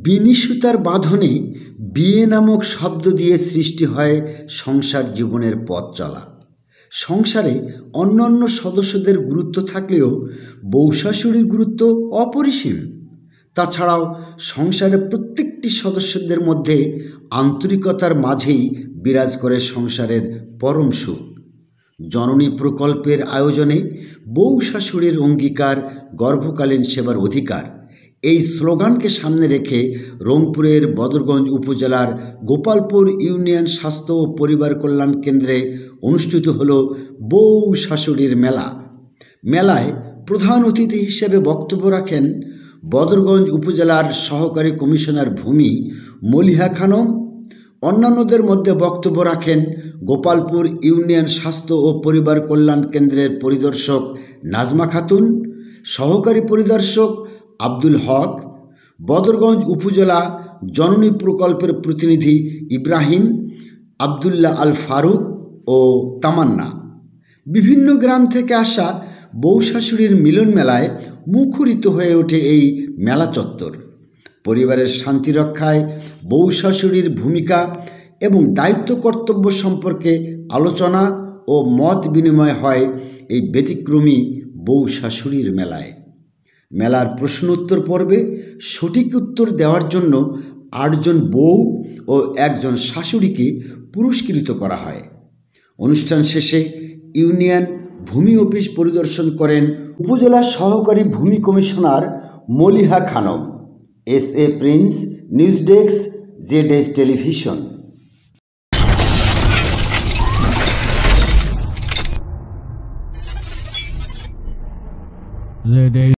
বিনি সুতার বাঁধনে বিয়ে নামক শব্দ দিয়ে সৃষ্টি হয় সংসার জীবনের পথ চলা। সংসারে অন্যান্য সদস্যদের গুরুত্ব থাকলেও বউ শাশুড়ির গুরুত্ব অপরিসীম। তাছাড়াও সংসারের প্রত্যেকটি সদস্যদের মধ্যে আন্তরিকতার মাঝেই বিরাজ করে সংসারের পরম সুখ। জননী প্রকল্পের আয়োজনে বউ শাশুড়ির অঙ্গীকার, গর্ভকালীন সেবার অধিকার, এই স্লোগানকে সামনে রেখে রংপুরের বদরগঞ্জ উপজেলার গোপালপুর ইউনিয়ন স্বাস্থ্য ও পরিবার কল্যাণ কেন্দ্রে অনুষ্ঠিত হল বউ শাশুড়ির মেলা। মেলায় প্রধান অতিথি হিসেবে বক্তব্য রাখেন বদরগঞ্জ উপজেলার সহকারী কমিশনার ভূমি মলিহা খানম। অন্যান্যদের মধ্যে বক্তব্য রাখেন গোপালপুর ইউনিয়ন স্বাস্থ্য ও পরিবার কল্যাণ কেন্দ্রের পরিদর্শক নাজমা খাতুন, সহকারী পরিদর্শক আব্দুল হক, বদরগঞ্জ উপজেলা জননী প্রকল্পের প্রতিনিধি ইব্রাহিম, আবদুল্লাহ আল ফারুক ও তামান্না। বিভিন্ন গ্রাম থেকে আসা বউ শাশুড়ির মিলন মেলায় মুখরিত হয়ে ওঠে এই মেলা চত্বর। পরিবারের শান্তি রক্ষায় বউ শাশুড়ির ভূমিকা এবং দায়িত্ব কর্তব্য সম্পর্কে আলোচনা ও মত বিনিময় হয় এই ব্যতিক্রমী বউ শাশুড়ির মেলায়। মেলার প্রশ্ন উত্তর পর্বে সঠিক উত্তর দেওয়ার জন্য 8 জন বউ ও 1 জন শাশুড়িকে পুরস্কৃত করা হয়। অনুষ্ঠান শেষে ইউনিয়ন ভূমি অফিস পরিদর্শন করেন উপজেলা সহকারী ভূমি commissioner Maliha Khanam. SA Prince, news desk, ZS television.